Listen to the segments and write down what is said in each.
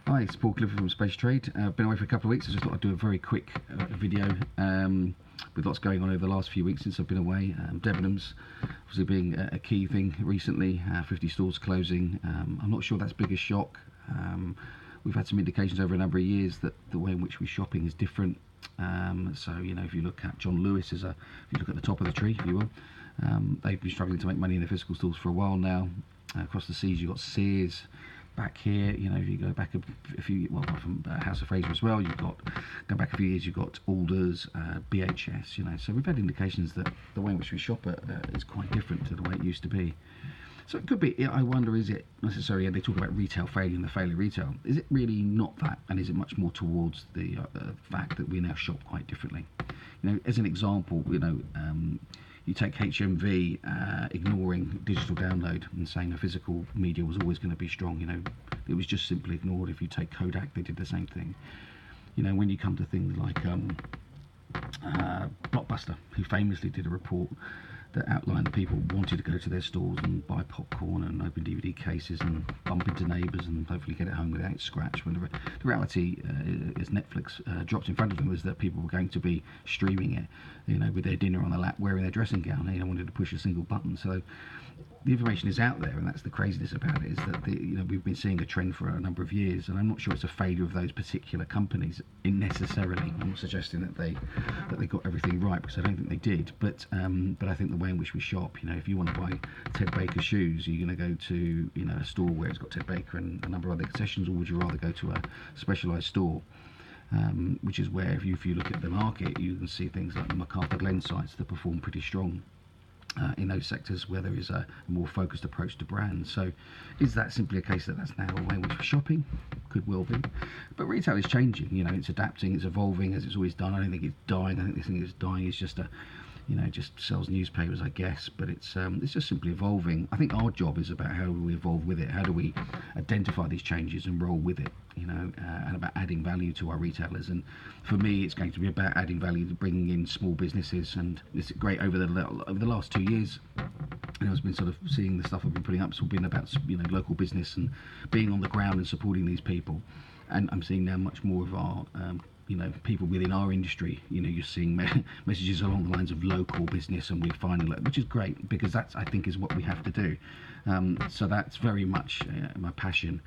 Hi, it's Paul Clifford from Space Trade. I've been away for a couple of weeks. I just thought I'd do a very quick video with lots going on over the last few weeks since I've been away. Debenhams obviously being a key thing recently, 50 stores closing. I'm not sure that's big a shock. We've had some indications over a number of years that the way in which we're shopping is different. So, you know, if you look at John Lewis, if you look at the top of the tree, if you will, they've been struggling to make money in their physical stores for a while now. Across the seas, you've got Sears. Back here, you know, if you go back a few, well, from House of Fraser as well, you've got, go back a few years, you've got Alders, BHS, you know, so we've had indications that the way in which we shop is quite different to the way it used to be. So it could be, I wonder, is it necessary, and they talk about retail failure and the failure of retail, is it really not that, and is it much more towards the fact that we now shop quite differently? You know, as an example, you know, you take HMV ignoring digital download and saying a physical media was always going to be strong. You know, it was just simply ignored. If you take Kodak, they did the same thing. You know, when you come to things like Blockbuster, who famously did a report that outlined that people wanted to go to their stores and buy popcorn and open DVD cases and bump into neighbours and hopefully get it home without scratch, when the reality, as Netflix dropped in front of them, was that people were going to be streaming it, you know, with their dinner on the lap, wearing their dressing gown. They wanted to push a single button. So the information is out there, and that's the craziness about it, is that you know, we've been seeing a trend for a number of years, and I'm not sure it's a failure of those particular companies necessarily. I'm not suggesting that they got everything right, because I don't think they did, but I think the way in which we shop, you know, if you want to buy Ted Baker shoes, are you going to go to, you know, a store where it's got Ted Baker and a number of other concessions, or would you rather go to a specialised store? Which is where, if you look at the market, you can see things like the MacArthur Glen sites that perform pretty strong in those sectors where there is a more focused approach to brands. So is that simply a case that that's now a way in which we're shopping? Could well be. But retail is changing, you know, it's adapting, it's evolving as it's always done. I don't think it's dying. I think this thing is dying is just a, you know, just sells newspapers, I guess, but it's just simply evolving. I think our job is about how do we evolve with it, how do we identify these changes and roll with it, you know, and about adding value to our retailers. And for me, it's going to be about adding value to bringing in small businesses, and it's great over the last 2 years. You know, I've been sort of seeing the stuff I've been putting up, it's all been about, you know, local business and being on the ground and supporting these people. And I'm seeing now much more of our you know, people within our industry, you know, you're seeing messages along the lines of local business, and we're finding, which is great, because that's, I think, is what we have to do. So that's very much my passion,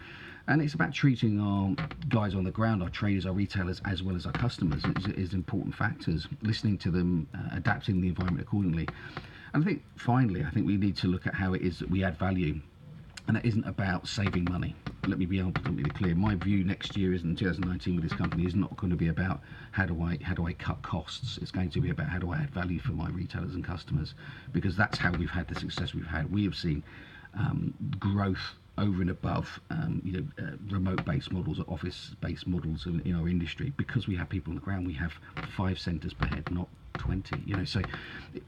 and it's about treating our guys on the ground, our traders, our retailers, as well as our customers, is important factors, listening to them, adapting the environment accordingly. And I think finally, I think we need to look at how it is that we add value. And that isn't about saving money. Let me be absolutely clear. My view next year, in 2019, with this company, is not going to be about how do I cut costs. It's going to be about how do I add value for my retailers and customers, because that's how we've had the success we've had. We have seen growth over and above you know, remote-based models or office-based models in our industry, because we have people on the ground. We have 5 centres per head, not 20. You know, so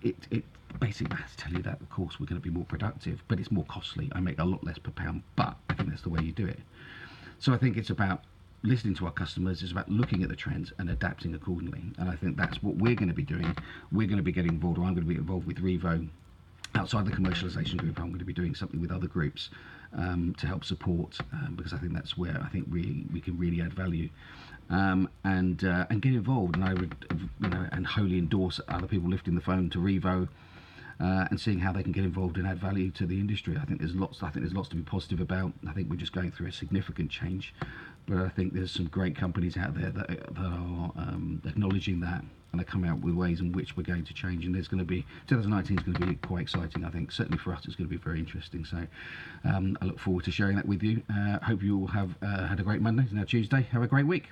it basically has to tell you that, of course, we're going to be more productive, but it's more costly. I make a lot less per pound, but I think that's the way you do it. So I think it's about listening to our customers, it's about looking at the trends and adapting accordingly, and I think that's what we're going to be doing. We're going to be getting involved, or I'm going to be involved with Revo. Outside the commercialisation group, I'm going to be doing something with other groups to help support, because I think that's where I think we can really add value, and get involved. And I would, you know, and wholly endorse other people lifting the phone to Revo and seeing how they can get involved and add value to the industry. I think there's lots to be positive about. I think we're just going through a significant change, but I think there's some great companies out there that are acknowledging that, and are coming out with ways in which we're going to change. And there's going to be, 2019 is going to be quite exciting, I think. Certainly for us, it's going to be very interesting. So I look forward to sharing that with you. Hope you all have had a great Monday. It's now Tuesday. Have a great week.